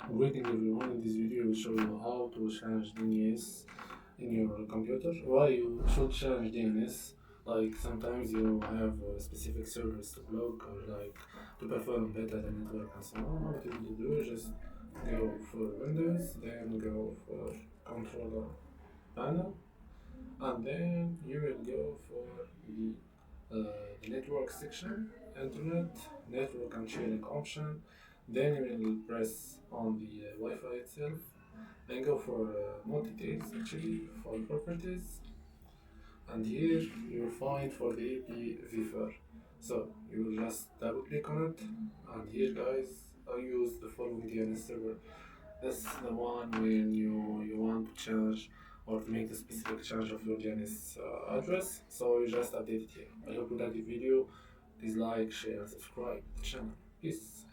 Greeting everyone. In this video, we show you how to change DNS in your computer. Why you should change DNS? Like sometimes you have specific servers to block or like to perform better than network and so on. What you need to do is just go for Windows, then go for controller panel, and then you will go for the network section, internet, network and sharing option. Then you will press on the Wi-Fi itself and go for more details actually for properties. And here you will find for the AP Vifer. So you will just double click on it, and here guys, I use the following DNS server. This is the one when you want to change or to make the specific change of your DNS address. So you just update it here. I hope you like the video. Please like, share, and subscribe to the channel. Peace.